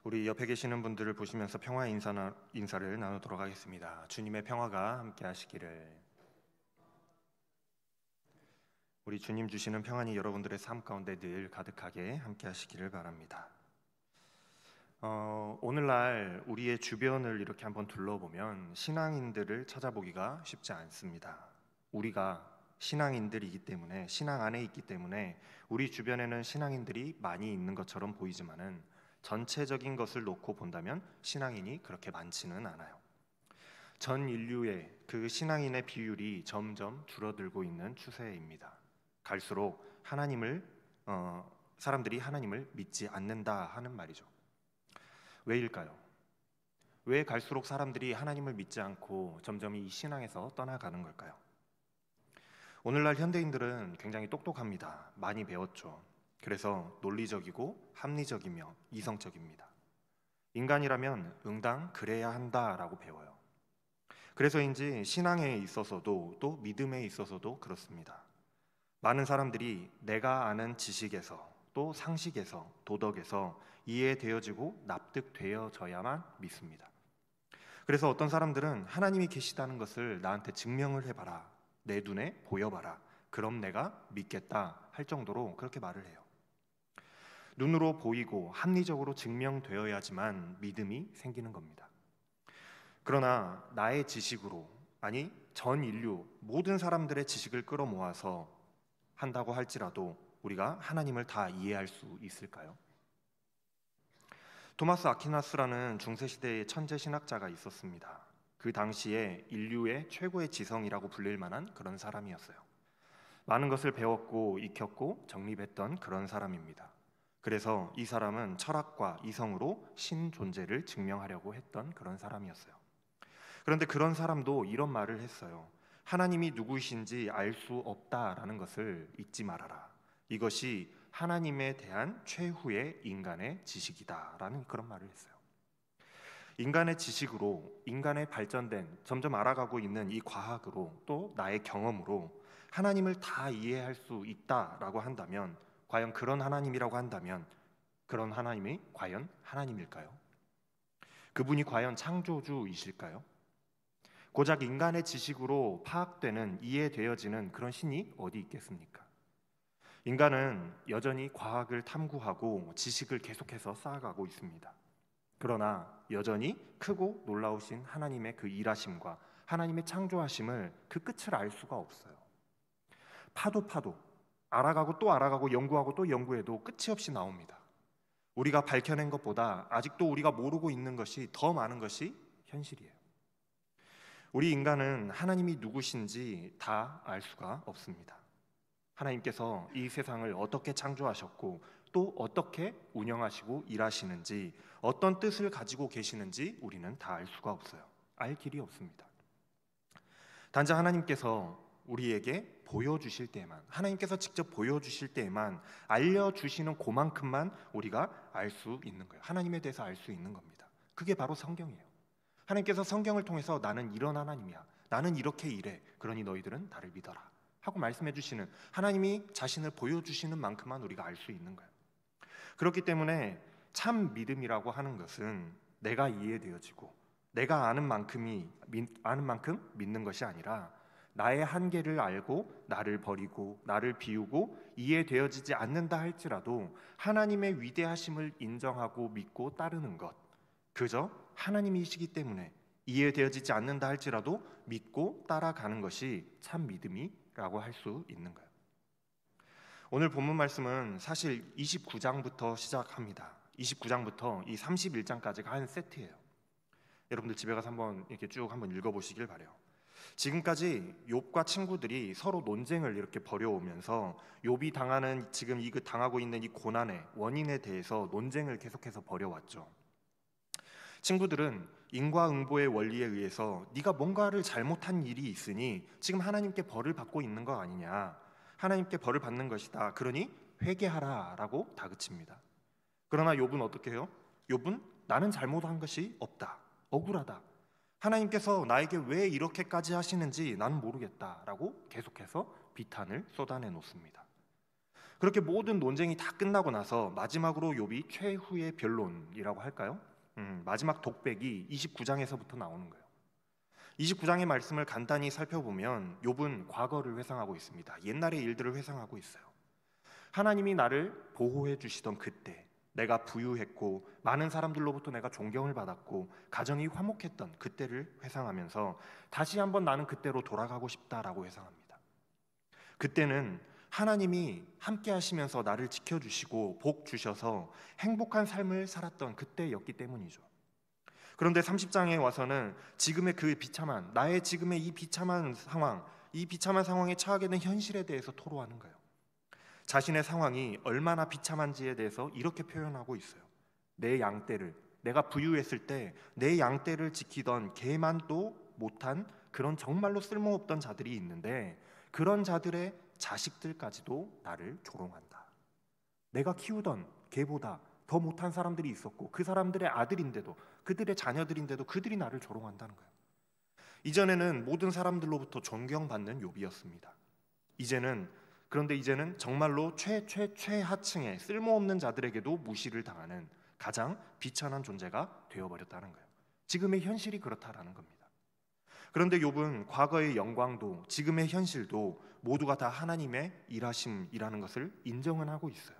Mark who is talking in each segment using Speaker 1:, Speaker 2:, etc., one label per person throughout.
Speaker 1: 우리 옆에 계시는 분들을 보시면서 평화 인사를 나누도록 하겠습니다. 주님의 평화가 함께 하시기를. 우리 주님 주시는 평안이 여러분들의 삶 가운데 늘 가득하게 함께 하시기를 바랍니다. 오늘날 우리의 주변을 이렇게 한번 둘러보면 신앙인들을 찾아보기가 쉽지 않습니다. 우리가 신앙인들이기 때문에, 신앙 안에 있기 때문에 우리 주변에는 신앙인들이 많이 있는 것처럼 보이지만은 전체적인 것을 놓고 본다면 신앙인이 그렇게 많지는 않아요. 전 인류의 그 신앙인의 비율이 점점 줄어들고 있는 추세입니다. 갈수록 사람들이 하나님을 믿지 않는다 하는 말이죠. 왜일까요? 왜 갈수록 사람들이 하나님을 믿지 않고 점점 이 신앙에서 떠나가는 걸까요? 오늘날 현대인들은 굉장히 똑똑합니다. 많이 배웠죠. 그래서 논리적이고 합리적이며 이성적입니다. 인간이라면 응당 그래야 한다라고 배워요. 그래서인지 신앙에 있어서도 또 믿음에 있어서도 그렇습니다. 많은 사람들이 내가 아는 지식에서 또 상식에서 도덕에서 이해되어지고 납득되어져야만 믿습니다. 그래서 어떤 사람들은 하나님이 계시다는 것을 나한테 증명을 해봐라, 내 눈에 보여봐라, 그럼 내가 믿겠다 할 정도로 그렇게 말을 해요. 눈으로 보이고 합리적으로 증명되어야지만 믿음이 생기는 겁니다. 그러나 나의 지식으로, 아니 전 인류 모든 사람들의 지식을 끌어모아서 한다고 할지라도 우리가 하나님을 다 이해할 수 있을까요? 토마스 아퀴나스라는 중세시대의 천재 신학자가 있었습니다. 그 당시에 인류의 최고의 지성이라고 불릴 만한 그런 사람이었어요. 많은 것을 배웠고 익혔고 정립했던 그런 사람입니다. 그래서 이 사람은 철학과 이성으로 신 존재를 증명하려고 했던 그런 사람이었어요. 그런데 그런 사람도 이런 말을 했어요. 하나님이 누구이신지 알 수 없다라는 것을 잊지 말아라. 이것이 하나님에 대한 최후의 인간의 지식이다라는 그런 말을 했어요. 인간의 지식으로, 인간의 발전된 점점 알아가고 있는 이 과학으로 또 나의 경험으로 하나님을 다 이해할 수 있다라고 한다면, 과연 그런 하나님이라고 한다면 그런 하나님이 과연 하나님일까요? 그분이 과연 창조주이실까요? 고작 인간의 지식으로 파악되는, 이해되어지는 그런 신이 어디 있겠습니까? 인간은 여전히 과학을 탐구하고 지식을 계속해서 쌓아가고 있습니다. 그러나 여전히 크고 놀라우신 하나님의 그 일하심과 하나님의 창조하심을 그 끝을 알 수가 없어요. 파도 알아가고 또 알아가고 연구하고 또 연구해도 끝이 없이 나옵니다. 우리가 밝혀낸 것보다 아직도 우리가 모르고 있는 것이 더 많은 것이 현실이에요. 우리 인간은 하나님이 누구신지 다 알 수가 없습니다. 하나님께서 이 세상을 어떻게 창조하셨고 또 어떻게 운영하시고 일하시는지, 어떤 뜻을 가지고 계시는지 우리는 다 알 수가 없어요. 알 길이 없습니다. 단지 하나님께서 우리에게 보여주실 때에만, 하나님께서 직접 보여주실 때에만, 알려주시는 그만큼만 우리가 알 수 있는 거예요. 하나님에 대해서 알 수 있는 겁니다. 그게 바로 성경이에요. 하나님께서 성경을 통해서 나는 이런 하나님이야, 나는 이렇게 일해, 그러니 너희들은 나를 믿어라 하고 말씀해 주시는, 하나님이 자신을 보여주시는 만큼만 우리가 알 수 있는 거예요. 그렇기 때문에 참 믿음이라고 하는 것은 내가 이해되어지고 내가 아는 만큼 믿는 것이 아니라, 나의 한계를 알고 나를 버리고 나를 비우고 이해되어지지 않는다 할지라도 하나님의 위대하심을 인정하고 믿고 따르는 것, 그저 하나님이시기 때문에 이해되어지지 않는다 할지라도 믿고 따라가는 것이 참 믿음이라고 할 수 있는 거예요. 오늘 본문 말씀은 사실 29장부터 시작합니다. 29장부터 이 31장까지가 한 세트예요. 여러분들 집에 가서 한번 이렇게 쭉 한번 읽어보시길 바래요. 지금까지 욥과 친구들이 서로 논쟁을 이렇게 벌여오면서 욥이 당하는, 지금 당하고 있는 이 고난의 원인에 대해서 논쟁을 계속해서 벌여왔죠. 친구들은 인과응보의 원리에 의해서 네가 뭔가를 잘못한 일이 있으니 지금 하나님께 벌을 받고 있는 거 아니냐, 하나님께 벌을 받는 것이다, 그러니 회개하라 라고 다그칩니다. 그러나 욥은 어떻게 해요? 욥은 나는 잘못한 것이 없다, 억울하다, 하나님께서 나에게 왜 이렇게까지 하시는지 나는 모르겠다라고 계속해서 비탄을 쏟아내 놓습니다. 그렇게 모든 논쟁이 다 끝나고 나서 마지막으로 욥이 최후의 변론이라고 할까요? 마지막 독백이 29장에서부터 나오는 거예요. 29장의 말씀을 간단히 살펴보면 욥은 과거를 회상하고 있습니다. 옛날의 일들을 회상하고 있어요. 하나님이 나를 보호해 주시던 그때, 내가 부유했고 많은 사람들로부터 내가 존경을 받았고 가정이 화목했던 그때를 회상하면서 다시 한번 나는 그때로 돌아가고 싶다라고 회상합니다. 그때는 하나님이 함께 하시면서 나를 지켜주시고 복 주셔서 행복한 삶을 살았던 그때였기 때문이죠. 그런데 30장에 와서는 지금의 그 비참한, 나의 지금의 이 비참한 상황에 처하게 된 현실에 대해서 토로하는 거예요. 자신의 상황이 얼마나 비참한지에 대해서 이렇게 표현하고 있어요. 내 양떼를, 내가 부유했을 때 내 양떼를 지키던 개만도 못한 그런 정말로 쓸모없던 자들이 있는데 그런 자들의 자식들까지도 나를 조롱한다. 내가 키우던 개보다 더 못한 사람들이 있었고 그 사람들의 아들인데도, 그들의 자녀들인데도 그들이 나를 조롱한다는 거예요. 이전에는 모든 사람들로부터 존경받는 욥이었습니다. 그런데 이제는 정말로 최하층의 쓸모없는 자들에게도 무시를 당하는 가장 비천한 존재가 되어버렸다는 거예요. 지금의 현실이 그렇다라는 겁니다. 그런데 욥은 과거의 영광도 지금의 현실도 모두가 다 하나님의 일하심이라는 것을 인정은 하고 있어요.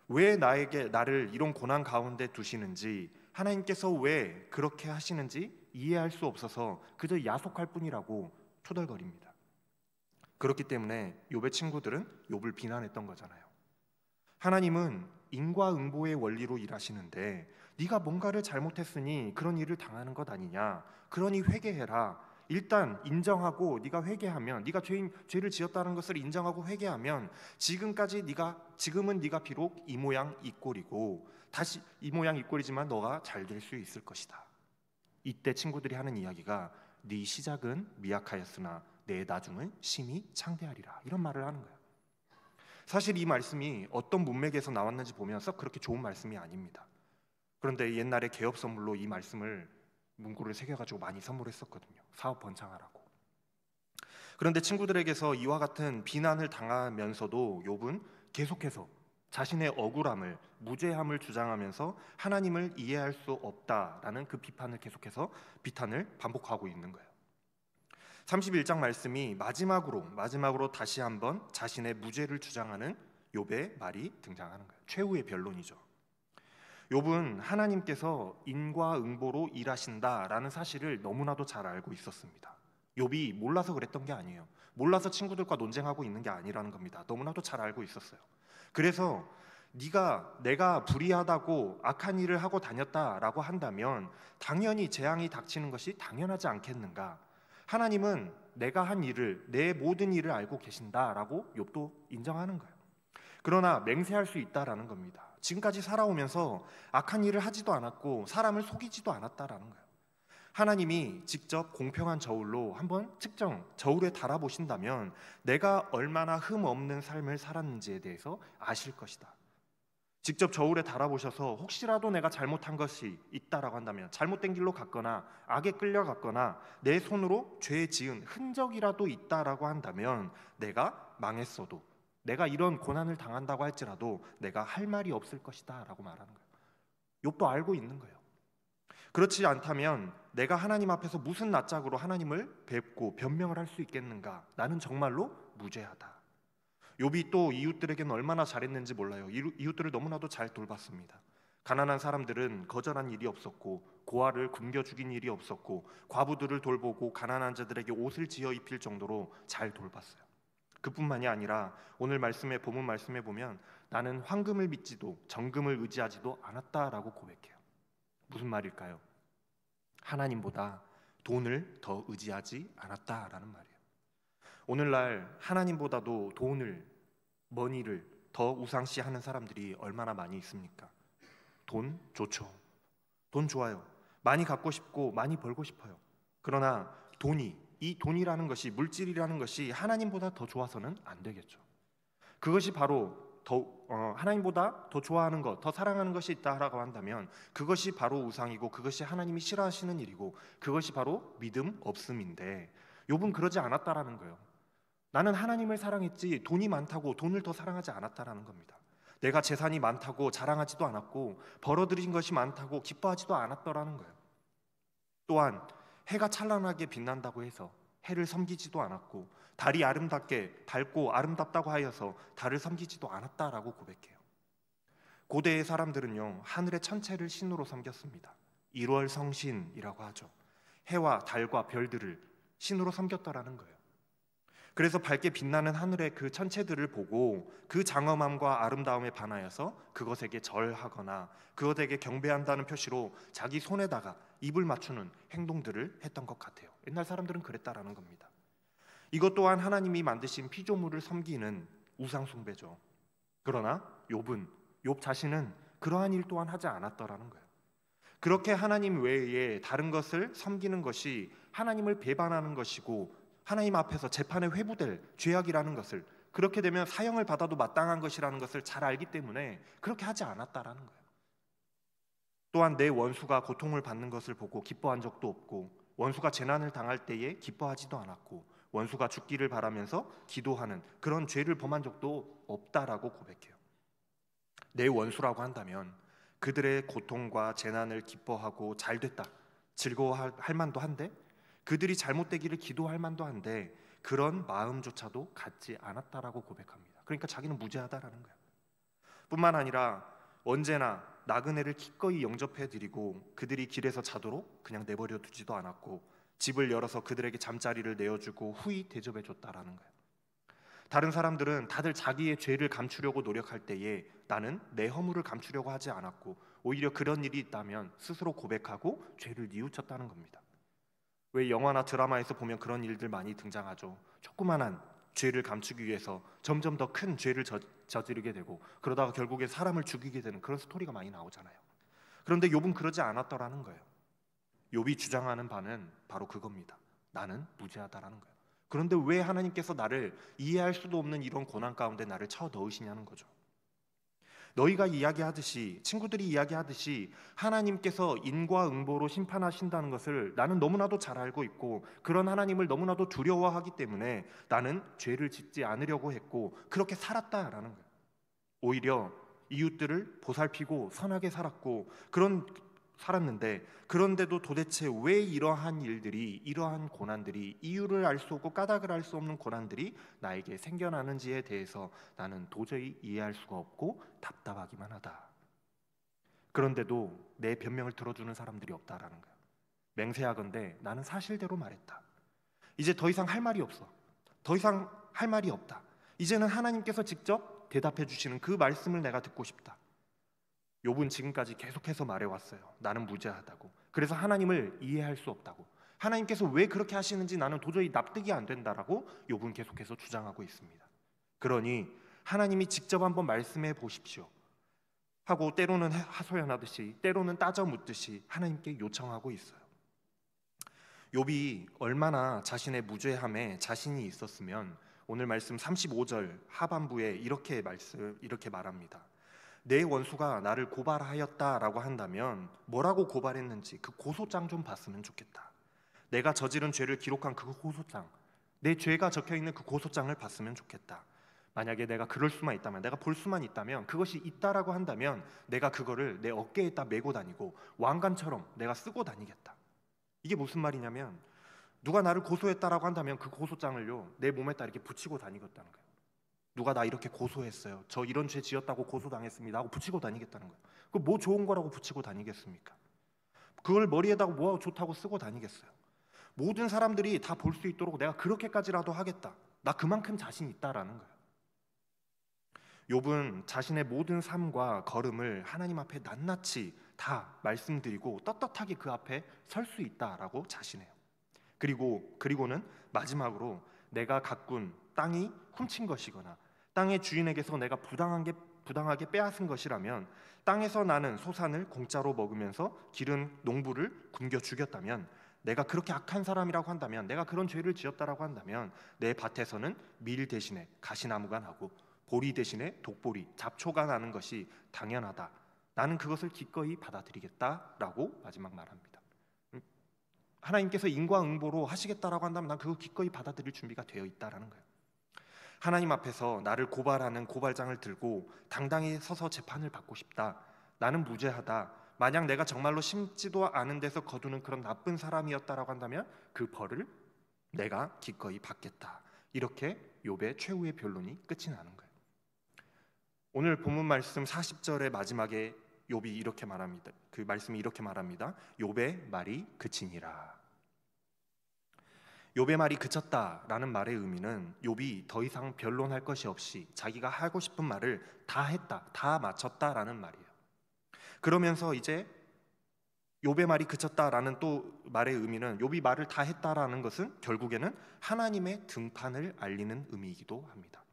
Speaker 1: 왜 나를 이런 고난 가운데 두시는지, 하나님께서 왜 그렇게 하시는지 이해할 수 없어서 그저 야속할 뿐이라고 토덜거립니다. 그렇기 때문에 욥의 친구들은 욥을 비난했던 거잖아요. 하나님은 인과응보의 원리로 일하시는데 네가 뭔가를 잘못했으니 그런 일을 당하는 것 아니냐, 그러니 회개해라. 일단 인정하고 네가 회개하면, 네가 죄를 지었다는 것을 인정하고 회개하면 지금은 네가 비록 이 모양 이 꼴이고 다시 이 모양 이 꼴이지만 너가 잘 될 수 있을 것이다. 이때 친구들이 하는 이야기가 네 시작은 미약하였으나 내 나중은 심히 창대하리라, 이런 말을 하는 거예요. 사실 이 말씀이 어떤 문맥에서 나왔는지 보면 썩 그렇게 좋은 말씀이 아닙니다. 그런데 옛날에 개업 선물로 이 말씀을 문구를 새겨가지고 많이 선물했었거든요. 사업 번창하라고. 그런데 친구들에게서 이와 같은 비난을 당하면서도 욥은 계속해서 자신의 억울함을, 무죄함을 주장하면서 하나님을 이해할 수 없다라는 그 비판을 비탄을 반복하고 있는 거예요. 31장 말씀이 마지막으로 다시 한번 자신의 무죄를 주장하는 욥의 말이 등장하는 거예요. 최후의 변론이죠. 욥은 하나님께서 인과응보로 일하신다라는 사실을 너무나도 잘 알고 있었습니다. 욥이 몰라서 그랬던 게 아니에요. 몰라서 친구들과 논쟁하고 있는 게 아니라는 겁니다. 너무나도 잘 알고 있었어요. 그래서 내가 불의하다고 악한 일을 하고 다녔다라고 한다면 당연히 재앙이 닥치는 것이 당연하지 않겠는가? 하나님은 내가 한 일을, 내 모든 일을 알고 계신다라고 욥도 인정하는 거예요. 그러나 맹세할 수 있다라는 겁니다. 지금까지 살아오면서 악한 일을 하지도 않았고 사람을 속이지도 않았다라는 거예요. 하나님이 직접 공평한 저울로 한번 저울에 달아보신다면 내가 얼마나 흠없는 삶을 살았는지에 대해서 아실 것이다. 직접 저울에 달아보셔서 혹시라도 내가 잘못한 것이 있다라고 한다면, 잘못된 길로 갔거나 악에 끌려갔거나 내 손으로 죄 지은 흔적이라도 있다라고 한다면 내가 망했어도, 내가 이런 고난을 당한다고 할지라도 내가 할 말이 없을 것이다 라고 말하는 거예요. 욥도 알고 있는 거예요. 그렇지 않다면 내가 하나님 앞에서 무슨 낯짝으로 하나님을 뵙고 변명을 할 수 있겠는가? 나는 정말로 무죄하다. 욥이 또 이웃들에게는 얼마나 잘했는지 몰라요. 이웃들을 너무나도 잘 돌봤습니다. 가난한 사람들은 거절한 일이 없었고, 고아를 굶겨 죽인 일이 없었고, 과부들을 돌보고 가난한 자들에게 옷을 지어 입힐 정도로 잘 돌봤어요. 그뿐만이 아니라 오늘 본문 말씀에 보면 나는 황금을 믿지도 정금을 의지하지도 않았다라고 고백해요. 무슨 말일까요? 하나님보다 돈을 더 의지하지 않았다라는 말이에요. 오늘날 하나님보다도 돈을, 머니를 더 우상시하는 사람들이 얼마나 많이 있습니까? 돈 좋죠. 돈 좋아요. 많이 갖고 싶고 많이 벌고 싶어요. 그러나 이 돈이라는 것이, 물질이라는 것이 하나님보다 더 좋아서는 안 되겠죠. 그것이 바로 하나님보다 더 좋아하는 것, 더 사랑하는 것이 있다라고 한다면 그것이 바로 우상이고 그것이 하나님이 싫어하시는 일이고 그것이 바로 믿음 없음인데 욥은 그러지 않았다라는 거예요. 나는 하나님을 사랑했지 돈이 많다고 돈을 더 사랑하지 않았다라는 겁니다. 내가 재산이 많다고 자랑하지도 않았고 벌어들인 것이 많다고 기뻐하지도 않았더라는 거예요. 또한 해가 찬란하게 빛난다고 해서 해를 섬기지도 않았고 달이 아름답게 밝고 아름답다고 하여서 달을 섬기지도 않았다라고 고백해요. 고대의 사람들은요, 하늘의 천체를 신으로 섬겼습니다. 일월성신이라고 하죠. 해와 달과 별들을 신으로 섬겼더라는 거예요. 그래서 밝게 빛나는 하늘의 그 천체들을 보고 그 장엄함과 아름다움에 반하여서 그것에게 절하거나 그것에게 경배한다는 표시로 자기 손에다가 입을 맞추는 행동들을 했던 것 같아요. 옛날 사람들은 그랬다라는 겁니다. 이것 또한 하나님이 만드신 피조물을 섬기는 우상 숭배죠. 그러나 욥 자신은 그러한 일 또한 하지 않았더라는 거예요. 그렇게 하나님 외에 다른 것을 섬기는 것이 하나님을 배반하는 것이고 하나님 앞에서 재판에 회부될 죄악이라는 것을, 그렇게 되면 사형을 받아도 마땅한 것이라는 것을 잘 알기 때문에 그렇게 하지 않았다라는 거예요. 또한 내 원수가 고통을 받는 것을 보고 기뻐한 적도 없고 원수가 재난을 당할 때에 기뻐하지도 않았고 원수가 죽기를 바라면서 기도하는 그런 죄를 범한 적도 없다라고 고백해요. 내 원수라고 한다면 그들의 고통과 재난을 기뻐하고 잘됐다, 즐거워할 만도 한데 그들이 잘못되기를 기도할 만도 한데 그런 마음조차도 갖지 않았다라고 고백합니다. 그러니까 자기는 무죄하다라는 거예요. 뿐만 아니라 언제나 나그네를 기꺼이 영접해드리고 그들이 길에서 자도록 그냥 내버려 두지도 않았고 집을 열어서 그들에게 잠자리를 내어주고 후히 대접해줬다라는 거예요. 다른 사람들은 다들 자기의 죄를 감추려고 노력할 때에 나는 내 허물을 감추려고 하지 않았고 오히려 그런 일이 있다면 스스로 고백하고 죄를 뉘우쳤다는 겁니다. 왜 영화나 드라마에서 보면 그런 일들 많이 등장하죠. 조그만한 죄를 감추기 위해서 점점 더 큰 죄를 저지르게 되고 그러다가 결국에 사람을 죽이게 되는 그런 스토리가 많이 나오잖아요. 그런데 욥은 그러지 않았더라는 거예요. 욥이 주장하는 바는 바로 그겁니다. 나는 무죄하다라는 거예요. 그런데 왜 하나님께서 나를 이해할 수도 없는 이런 고난 가운데 나를 쳐 넣으시냐는 거죠. 너희가 이야기하듯이, 친구들이 이야기하듯이 하나님께서 인과응보로 심판하신다는 것을 나는 너무나도 잘 알고 있고 그런 하나님을 너무나도 두려워하기 때문에 나는 죄를 짓지 않으려고 했고 그렇게 살았다라는 거예요. 오히려 이웃들을 보살피고 선하게 살았고 살았는데 그런데도 도대체 왜 이러한 일들이, 이러한 고난들이, 이유를 알 수 없고 까닭을 알 수 없는 고난들이 나에게 생겨나는지에 대해서 나는 도저히 이해할 수가 없고 답답하기만 하다. 그런데도 내 변명을 들어주는 사람들이 없다라는 거예요. 맹세하건대 나는 사실대로 말했다. 이제 더 이상 할 말이 없어. 더 이상 할 말이 없다. 이제는 하나님께서 직접 대답해 주시는 그 말씀을 내가 듣고 싶다. 욥은 지금까지 계속해서 말해왔어요. 나는 무죄하다고. 그래서 하나님을 이해할 수 없다고. 하나님께서 왜 그렇게 하시는지 나는 도저히 납득이 안 된다라고 욥은 계속해서 주장하고 있습니다. 그러니 하나님이 직접 한번 말씀해 보십시오 하고 때로는 하소연하듯이 때로는 따져 묻듯이 하나님께 요청하고 있어요. 욥이 얼마나 자신의 무죄함에 자신이 있었으면 오늘 말씀 35절 하반부에 이렇게 말합니다. 내 원수가 나를 고발하였다라고 한다면 뭐라고 고발했는지 그 고소장 좀 봤으면 좋겠다. 내가 저지른 죄를 기록한 그 고소장, 내 죄가 적혀있는 그 고소장을 봤으면 좋겠다. 만약에 내가 그럴 수만 있다면, 내가 볼 수만 있다면, 그것이 있다라고 한다면 내가 그거를 내 어깨에다 메고 다니고 왕관처럼 내가 쓰고 다니겠다. 이게 무슨 말이냐면 누가 나를 고소했다라고 한다면 그 고소장을요 내 몸에다 이렇게 붙이고 다니겠다는 거예요. 누가 나 이렇게 고소했어요. 저 이런 죄 지었다고 고소당했습니다 하고 붙이고 다니겠다는 거예요. 그 뭐 좋은 거라고 붙이고 다니겠습니까? 그걸 머리에다가 뭐 좋다고 쓰고 다니겠어요? 모든 사람들이 다 볼 수 있도록 내가 그렇게까지라도 하겠다. 나 그만큼 자신 있다라는 거예요. 욥은 자신의 모든 삶과 걸음을 하나님 앞에 낱낱이 다 말씀드리고 떳떳하게 그 앞에 설 수 있다라고 자신해요. 그리고는 마지막으로 내가 가꾼 땅이 훔친 것이거나 땅의 주인에게서 내가 부당하게 빼앗은 것이라면 땅에서 나는 소산을 공짜로 먹으면서 기른 농부를 굶겨 죽였다면 내가 그렇게 악한 사람이라고 한다면 내가 그런 죄를 지었다라고 한다면 내 밭에서는 밀 대신에 가시나무가 나고 보리 대신에 독보리, 잡초가 나는 것이 당연하다. 나는 그것을 기꺼이 받아들이겠다라고 마지막 말합니다. 하나님께서 인과응보로 하시겠다라고 한다면 난 그거 기꺼이 받아들일 준비가 되어 있다라는 거예요. 하나님 앞에서 나를 고발하는 고발장을 들고 당당히 서서 재판을 받고 싶다. 나는 무죄하다. 만약 내가 정말로 심지도 않은 데서 거두는 그런 나쁜 사람이었다라고 한다면 그 벌을 내가 기꺼이 받겠다. 이렇게 욥의 최후의 변론이 끝이 나는 거예요. 오늘 본문 말씀 40절의 마지막에 욥이 이렇게 말합니다. 그 말씀이 이렇게 말합니다. 욥의 말이 그치니라. 욥의 말이 그쳤다라는 말의 의미는 욥이 더 이상 변론할 것이 없이 자기가 하고 싶은 말을 다 했다, 다 마쳤다라는 말이에요. 그러면서 이제 욥의 말이 그쳤다라는 또 말의 의미는 욥이 말을 다 했다라는 것은 결국에는 하나님의 등판을 알리는 의미이기도 합니다.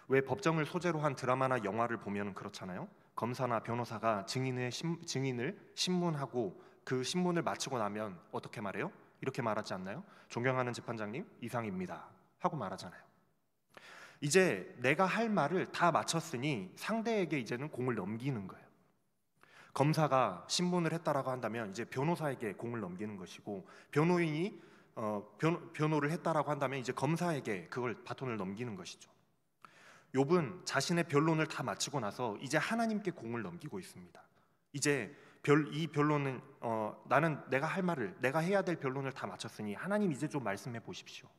Speaker 1: 왜 법정을 소재로 한 드라마나 영화를 보면 그렇잖아요. 검사나 변호사가 증인을 신문하고 그 신문을 마치고 나면 어떻게 말해요? 이렇게 말하지 않나요? 존경하는 재판장님, 이상입니다 하고 말하잖아요. 이제 내가 할 말을 다 마쳤으니 상대에게 이제는 공을 넘기는 거예요. 검사가 신문을 했다라고 한다면 이제 변호사에게 공을 넘기는 것이고, 변호인이 변호를 했다라고 한다면 이제 검사에게 그걸 바톤을 넘기는 것이죠. 욥은 자신의 변론을 다 마치고 나서 이제 하나님께 공을 넘기고 있습니다. 이제 이 변론은 나는 내가 할 말을, 내가 해야 될 변론을 다 마쳤으니 하나님 이제 좀 말씀해 보십시오.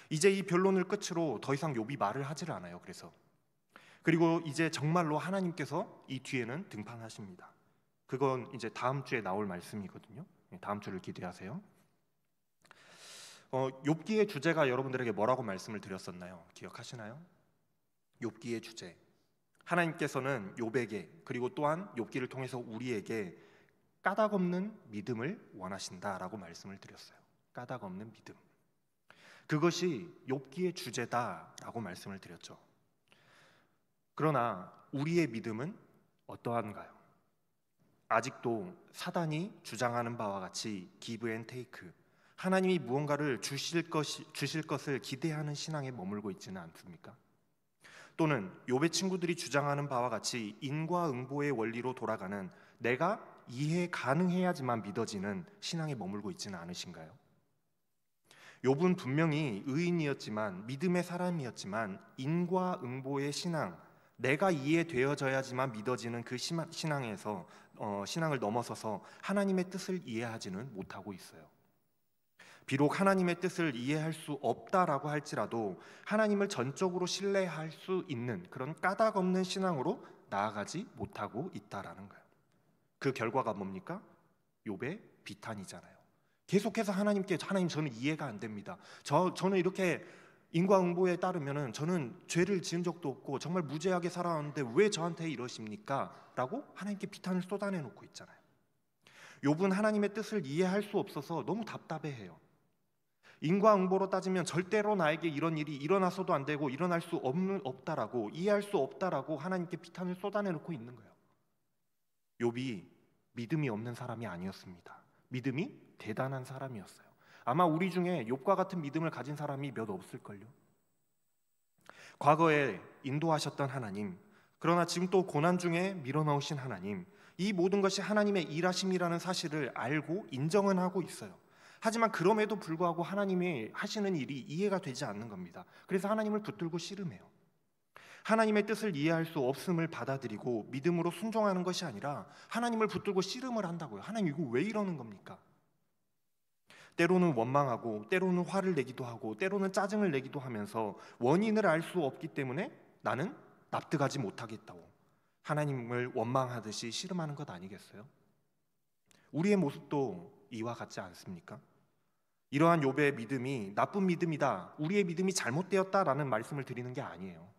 Speaker 1: 이제 이 변론을 끝으로 더 이상 욥이 말을 하지를 않아요. 그리고 이제 정말로 하나님께서 이 뒤에는 등판하십니다. 그건 이제 다음 주에 나올 말씀이거든요. 다음 주를 기대하세요. 욥기의 주제가 여러분들에게 뭐라고 말씀을 드렸었나요? 기억하시나요? 욥기의 주제, 하나님께서는 욥에게 그리고 또한 욥기를 통해서 우리에게 까닭없는 믿음을 원하신다라고 말씀을 드렸어요. 까닭없는 믿음, 그것이 욥기의 주제다라고 말씀을 드렸죠. 그러나 우리의 믿음은 어떠한가요? 아직도 사단이 주장하는 바와 같이 give and take, 하나님이 무언가를 주실 것을 기대하는 신앙에 머물고 있지는 않습니까? 또는 욥의 친구들이 주장하는 바와 같이 인과응보의 원리로 돌아가는 내가 이해 가능해야지만 믿어지는 신앙에 머물고 있지는 않으신가요? 욥은 분명히 의인이었지만, 믿음의 사람이었지만, 인과응보의 신앙, 내가 이해되어져야지만 믿어지는 그 신앙에서 신앙을 넘어서서 하나님의 뜻을 이해하지는 못하고 있어요. 비록 하나님의 뜻을 이해할 수 없다라고 할지라도 하나님을 전적으로 신뢰할 수 있는 그런 까닭 없는 신앙으로 나아가지 못하고 있다라는 거예요. 그 결과가 뭡니까? 욥의 비탄이잖아요. 계속해서 하나님께, 하나님 저는 이해가 안 됩니다. 저는 이렇게 인과응보에 따르면은 저는 죄를 지은 적도 없고 정말 무죄하게 살아왔는데 왜 저한테 이러십니까? 라고 하나님께 비탄을 쏟아내놓고 있잖아요. 욥은 하나님의 뜻을 이해할 수 없어서 너무 답답해해요. 인과응보로 따지면 절대로 나에게 이런 일이 일어나서도 안 되고 일어날 수 없다라고, 이해할 수 없다라고 하나님께 비탄을 쏟아내놓고 있는 거예요. 욥이 믿음이 없는 사람이 아니었습니다. 믿음이 대단한 사람이었어요. 아마 우리 중에 욥과 같은 믿음을 가진 사람이 몇 없을걸요. 과거에 인도하셨던 하나님, 그러나 지금 또 고난 중에 밀어넣으신 하나님, 이 모든 것이 하나님의 일하심이라는 사실을 알고 인정은 하고 있어요. 하지만 그럼에도 불구하고 하나님이 하시는 일이 이해가 되지 않는 겁니다. 그래서 하나님을 붙들고 씨름해요. 하나님의 뜻을 이해할 수 없음을 받아들이고 믿음으로 순종하는 것이 아니라 하나님을 붙들고 씨름을 한다고요. 하나님 이거 왜 이러는 겁니까? 때로는 원망하고, 때로는 화를 내기도 하고, 때로는 짜증을 내기도 하면서 원인을 알 수 없기 때문에 나는 납득하지 못하겠다고 하나님을 원망하듯이 씨름하는 것 아니겠어요? 우리의 모습도 이와 같지 않습니까? 이러한 욥의 믿음이 나쁜 믿음이다, 우리의 믿음이 잘못되었다라는 말씀을 드리는 게 아니에요.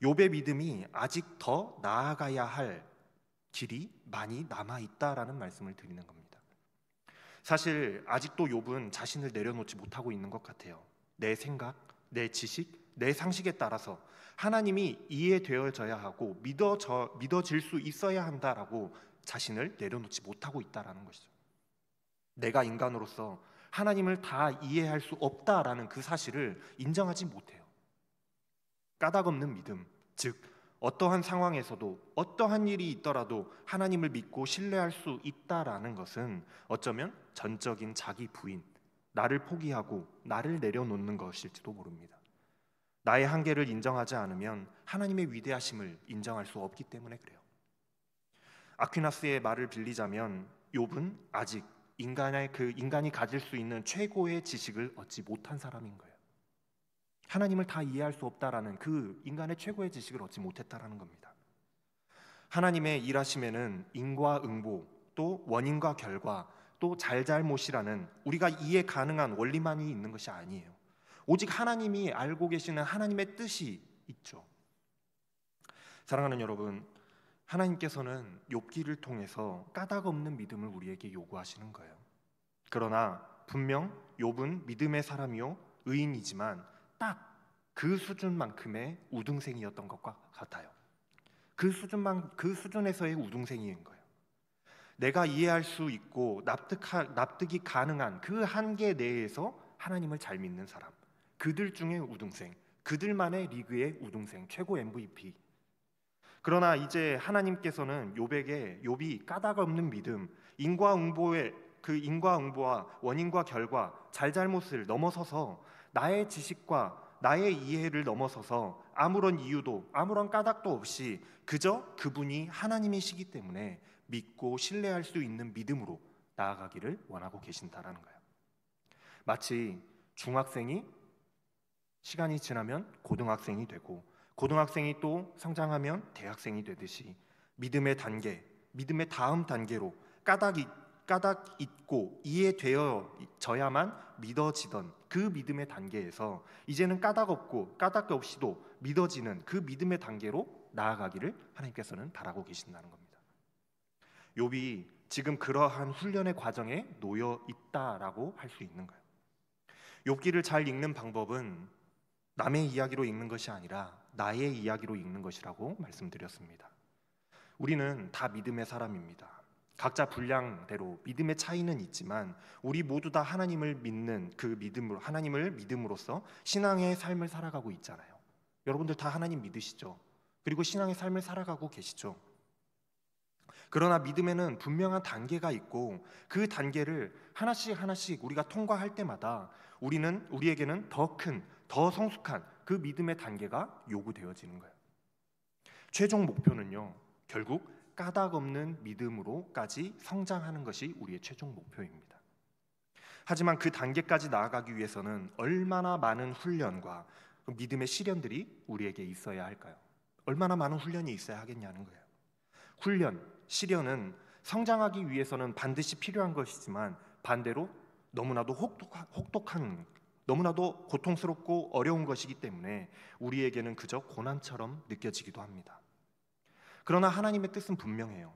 Speaker 1: 욥의 믿음이 아직 더 나아가야 할 길이 많이 남아있다라는 말씀을 드리는 겁니다. 사실 아직도 욥은 자신을 내려놓지 못하고 있는 것 같아요. 내 생각, 내 지식, 내 상식에 따라서 하나님이 이해되어져야 하고 믿어질 수 있어야 한다라고 자신을 내려놓지 못하고 있다라는 것이죠. 내가 인간으로서 하나님을 다 이해할 수 없다라는 그 사실을 인정하지 못해요. 까닭없는 믿음, 즉 어떠한 상황에서도 어떠한 일이 있더라도 하나님을 믿고 신뢰할 수 있다라는 것은 어쩌면 전적인 자기 부인, 나를 포기하고 나를 내려놓는 것일지도 모릅니다. 나의 한계를 인정하지 않으면 하나님의 위대하심을 인정할 수 없기 때문에 그래요. 아퀴나스의 말을 빌리자면 욥은 아직 인간이 가질 수 있는 최고의 지식을 얻지 못한 사람인 거예요. 하나님을 다 이해할 수 없다라는 그 인간의 최고의 지식을 얻지 못했다라는 겁니다. 하나님의 일하심에는 인과 응보, 또 원인과 결과, 또 잘잘못이라는 우리가 이해 가능한 원리만이 있는 것이 아니에요. 오직 하나님이 알고 계시는 하나님의 뜻이 있죠. 사랑하는 여러분, 하나님께서는 욥기를 통해서 까닭 없는 믿음을 우리에게 요구하시는 거예요. 그러나 분명 욥은 믿음의 사람이요 의인이지만 딱 그 수준만큼의 우등생이었던 것과 같아요. 그 수준에서의 우등생이인 거예요. 내가 이해할 수 있고 납득이 가능한 그 한계 내에서 하나님을 잘 믿는 사람, 그들 중에 우등생, 그들만의 리그의 우등생, 최고 MVP. 그러나 이제 하나님께서는 욥이 까닭 없는 믿음, 인과응보와 원인과 결과, 잘잘못을 넘어서서 나의 지식과 나의 이해를 넘어서서 아무런 이유도 아무런 까닭도 없이 그저 그분이 하나님이시기 때문에 믿고 신뢰할 수 있는 믿음으로 나아가기를 원하고 계신다라는 거예요. 마치 중학생이 시간이 지나면 고등학생이 되고 고등학생이 또 성장하면 대학생이 되듯이 믿음의 믿음의 다음 단계로 까닭 있고 이해되어져야만 믿어지던 그 믿음의 단계에서 이제는 까닭 없이도 믿어지는 그 믿음의 단계로 나아가기를 하나님께서는 바라고 계신다는 겁니다. 욥이 지금 그러한 훈련의 과정에 놓여 있다라고 할 수 있는 거예요. 욥기를 잘 읽는 방법은 남의 이야기로 읽는 것이 아니라 나의 이야기로 읽는 것이라고 말씀드렸습니다. 우리는 다 믿음의 사람입니다. 각자 분량대로 믿음의 차이는 있지만 우리 모두 다 하나님을 믿는 하나님을 믿음으로써 신앙의 삶을 살아가고 있잖아요. 여러분들 다 하나님 믿으시죠? 그리고 신앙의 삶을 살아가고 계시죠? 그러나 믿음에는 분명한 단계가 있고 그 단계를 하나씩 우리가 통과할 때마다 우리에게는 더 큰, 더 성숙한 그 믿음의 단계가 요구되어지는 거예요. 최종 목표는요, 결국 까닭 없는 믿음으로까지 성장하는 것이 우리의 최종 목표입니다. 하지만 그 단계까지 나아가기 위해서는 얼마나 많은 훈련과 믿음의 시련들이 우리에게 있어야 할까요? 얼마나 많은 훈련이 있어야 하겠냐는 거예요. 훈련, 시련은 성장하기 위해서는 반드시 필요한 것이지만 반대로 너무나도 혹독한, 너무나도 고통스럽고 어려운 것이기 때문에 우리에게는 그저 고난처럼 느껴지기도 합니다. 그러나 하나님의 뜻은 분명해요.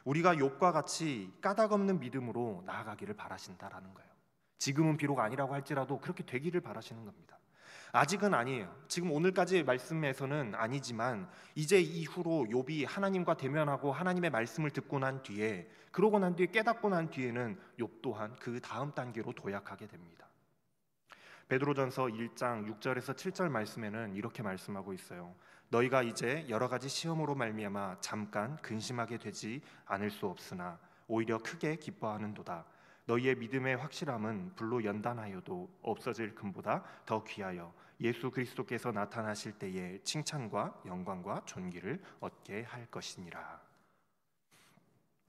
Speaker 1: 우리가 욥과 같이 까닭 없는 믿음으로 나아가기를 바라신다라는 거예요. 지금은 비록 아니라고 할지라도 그렇게 되기를 바라시는 겁니다. 아직은 아니에요. 지금 오늘까지의 말씀에서는 아니지만 이제 이후로 욥이 하나님과 대면하고 하나님의 말씀을 듣고 난 뒤에, 그러고 난 뒤에 깨닫고 난 뒤에는 욥 또한 그 다음 단계로 도약하게 됩니다. 베드로전서 1장 6절에서 7절 말씀에는 이렇게 말씀하고 있어요. 너희가 이제 여러 가지 시험으로 말미암아 잠깐 근심하게 되지 않을 수 없으나 오히려 크게 기뻐하는도다. 너희의 믿음의 확실함은 불로 연단하여도 없어질 금보다 더 귀하여 예수 그리스도께서 나타나실 때에 칭찬과 영광과 존귀를 얻게 할 것이니라.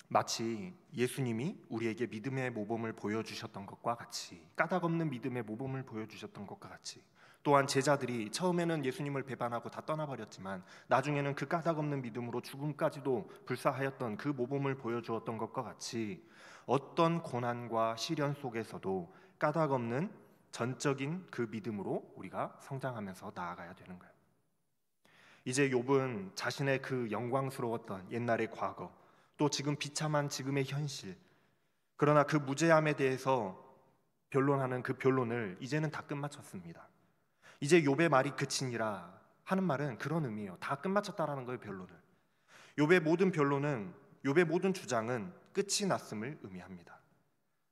Speaker 1: 마치 예수님이 우리에게 믿음의 모범을 보여주셨던 것과 같이, 까닭 없는 믿음의 모범을 보여주셨던 것과 같이, 또한 제자들이 처음에는 예수님을 배반하고 다 떠나버렸지만 나중에는 그 까닭 없는 믿음으로 죽음까지도 불사하였던 그 모범을 보여주었던 것과 같이 어떤 고난과 시련 속에서도 까닭 없는 전적인 그 믿음으로 우리가 성장하면서 나아가야 되는 거예요. 이제 욥은 자신의 그 영광스러웠던 옛날의 과거, 또 지금 비참한 지금의 현실, 그러나 그 무죄함에 대해서 변론하는 그 변론을 이제는 다 끝마쳤습니다. 이제 욥의 말이 그치니라 하는 말은 그런 의미예요. 다 끝마쳤다라는 거예요, 변론을. 욥의 모든 주장은 끝이 났음을 의미합니다.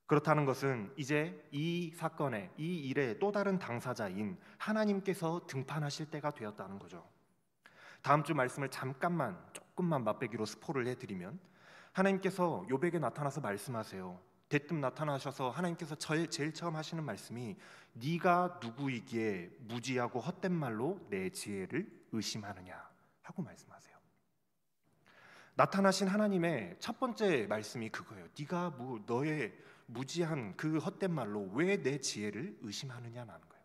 Speaker 1: 그렇다는 것은 이제 이 사건의, 이 일의 또 다른 당사자인 하나님께서 등판하실 때가 되었다는 거죠. 다음 주 말씀을 조금만 맛배기로 스포를 해드리면 하나님께서 욥에게 나타나서 말씀하세요. 대뜸 나타나셔서 하나님께서 제일 처음 하시는 말씀이 네가 누구이기에 무지하고 헛된 말로 내 지혜를 의심하느냐 하고 말씀하세요. 나타나신 하나님의 첫 번째 말씀이 그거예요. 네가 너의 무지한 그 헛된 말로 왜 내 지혜를 의심하느냐라는 거예요.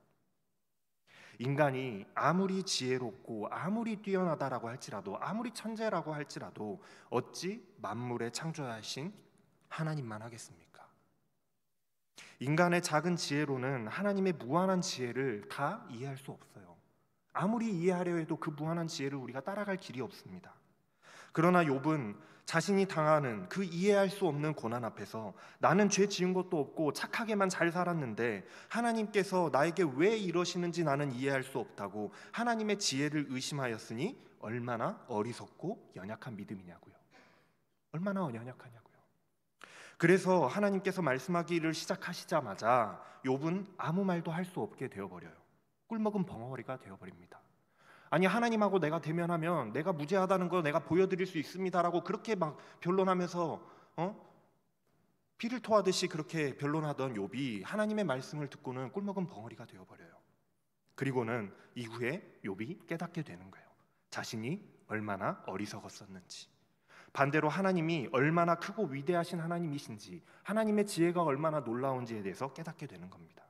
Speaker 1: 인간이 아무리 지혜롭고 아무리 뛰어나다라고 할지라도, 아무리 천재라고 할지라도 어찌 만물의 창조하신 하나님만 하겠습니까? 인간의 작은 지혜로는 하나님의 무한한 지혜를 다 이해할 수 없어요. 아무리 이해하려 해도 그 무한한 지혜를 우리가 따라갈 길이 없습니다. 그러나 욥은 자신이 당하는 그 이해할 수 없는 고난 앞에서 나는 죄 지은 것도 없고 착하게만 잘 살았는데 하나님께서 나에게 왜 이러시는지 나는 이해할 수 없다고 하나님의 지혜를 의심하였으니 얼마나 어리석고 연약한 믿음이냐고요. 얼마나 연약하냐고요. 그래서 하나님께서 말씀하기를 시작하시자마자 욥은 아무 말도 할 수 없게 되어버려요. 꿀먹은 벙어리가 되어버립니다. 아니, 하나님하고 내가 대면하면 내가 무죄하다는 거 내가 보여드릴 수 있습니다라고 그렇게 막 변론하면서 피를 토하듯이 그렇게 변론하던 욥이 하나님의 말씀을 듣고는 꿀먹은 벙어리가 되어버려요. 그리고는 이후에 욥이 깨닫게 되는 거예요. 자신이 얼마나 어리석었었는지, 반대로 하나님이 얼마나 크고 위대하신 하나님이신지, 하나님의 지혜가 얼마나 놀라운지에 대해서 깨닫게 되는 겁니다.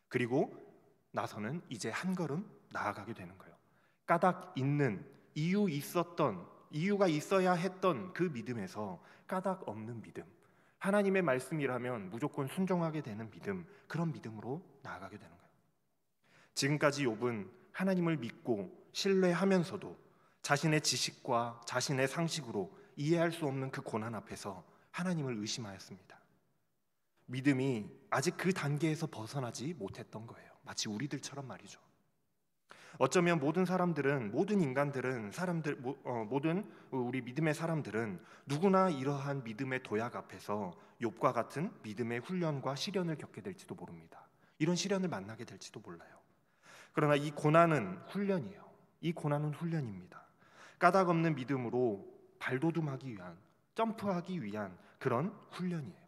Speaker 1: 그리고 나서는 이제 한 걸음 나아가게 되는 거예요. 까닭 있는, 이유가 있어야 했던 그 믿음에서 까닭 없는 믿음, 하나님의 말씀이라면 무조건 순종하게 되는 믿음, 그런 믿음으로 나아가게 되는 거예요. 지금까지 욥은 하나님을 믿고 신뢰하면서도 자신의 지식과 자신의 상식으로 이해할 수 없는 그 고난 앞에서 하나님을 의심하였습니다. 믿음이 아직 그 단계에서 벗어나지 못했던 거예요. 마치 우리들처럼 말이죠. 어쩌면 모든 인간들은, 모든 우리 믿음의 사람들은 누구나 이러한 믿음의 도약 앞에서 욥과 같은 믿음의 훈련과 시련을 겪게 될지도 모릅니다. 이런 시련을 만나게 될지도 몰라요. 그러나 이 고난은 훈련이에요. 이 고난은 훈련입니다. 까닭 없는 믿음으로 발돋움하기 위한, 점프하기 위한 그런 훈련이에요.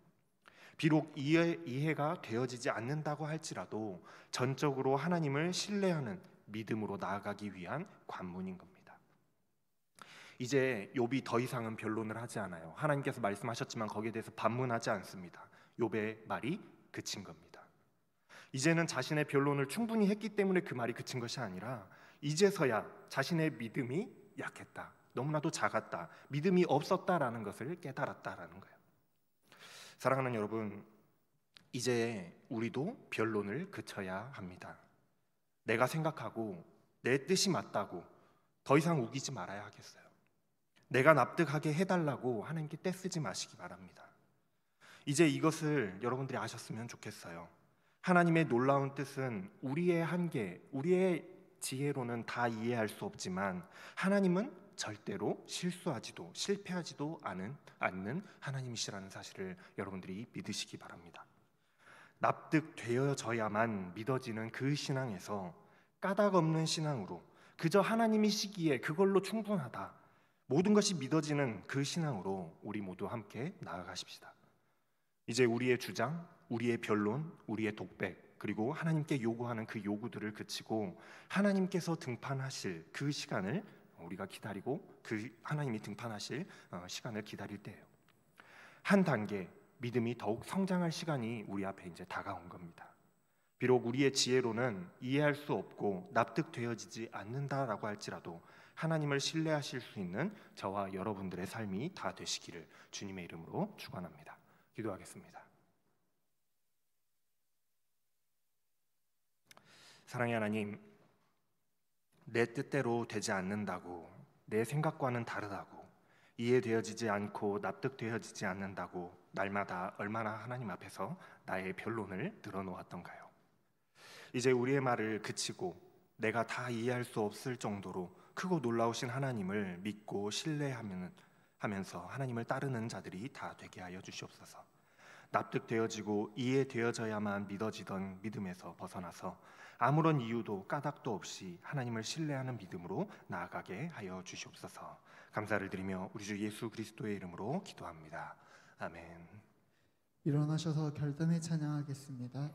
Speaker 1: 비록 이해가 되어지지 않는다고 할지라도 전적으로 하나님을 신뢰하는 믿음으로 나아가기 위한 관문인 겁니다. 이제 욥이 더 이상은 변론을 하지 않아요. 하나님께서 말씀하셨지만 거기에 대해서 반문하지 않습니다. 욥의 말이 그친 겁니다. 이제는 자신의 변론을 충분히 했기 때문에 그 말이 그친 것이 아니라 이제서야 자신의 믿음이 약했다, 너무나도 작았다, 믿음이 없었다라는 것을 깨달았다라는 거예요. 사랑하는 여러분, 이제 우리도 변론을 그쳐야 합니다. 내가 생각하고 내 뜻이 맞다고 더 이상 우기지 말아야 하겠어요. 내가 납득하게 해달라고 하나님께 떼쓰지 마시기 바랍니다. 이제 이것을 여러분들이 아셨으면 좋겠어요. 하나님의 놀라운 뜻은 우리의 한계, 우리의 지혜로는 다 이해할 수 없지만 하나님은 절대로 실수하지도 실패하지도 않는 하나님이시라는 사실을 여러분들이 믿으시기 바랍니다. 납득되어져야만 믿어지는 그 신앙에서 까닭 없는 신앙으로 그저 하나님이시기에 그걸로 충분하다, 모든 것이 믿어지는 그 신앙으로 우리 모두 함께 나아가십시다. 이제 우리의 주장, 우리의 변론, 우리의 독백, 그리고 하나님께 요구하는 그 요구들을 그치고 하나님께서 등판하실 그 시간을 우리가 기다리고, 그 하나님이 등판하실 시간을 기다릴 때예요. 한 단계 믿음이 더욱 성장할 시간이 우리 앞에 이제 다가온 겁니다. 비록 우리의 지혜로는 이해할 수 없고 납득되어지지 않는다라고 할지라도 하나님을 신뢰하실 수 있는 저와 여러분들의 삶이 다 되시기를 주님의 이름으로 축원합니다. 기도하겠습니다. 사랑의 하나님, 내 뜻대로 되지 않는다고, 내 생각과는 다르다고, 이해되어지지 않고 납득되어지지 않는다고 날마다 얼마나 하나님 앞에서 나의 변론을 늘어놓았던가요? 이제 우리의 말을 그치고 내가 다 이해할 수 없을 정도로 크고 놀라우신 하나님을 믿고 신뢰하면서 하나님을 따르는 자들이 다 되게 하여 주시옵소서. 납득되어지고 이해되어져야만 믿어지던 믿음에서 벗어나서 아무런 이유도 까닭도 없이 하나님을 신뢰하는 믿음으로 나아가게 하여 주시옵소서. 감사를 드리며 우리 주 예수 그리스도의 이름으로 기도합니다. 아멘.
Speaker 2: 일어나셔서 결단에 찬양하겠습니다.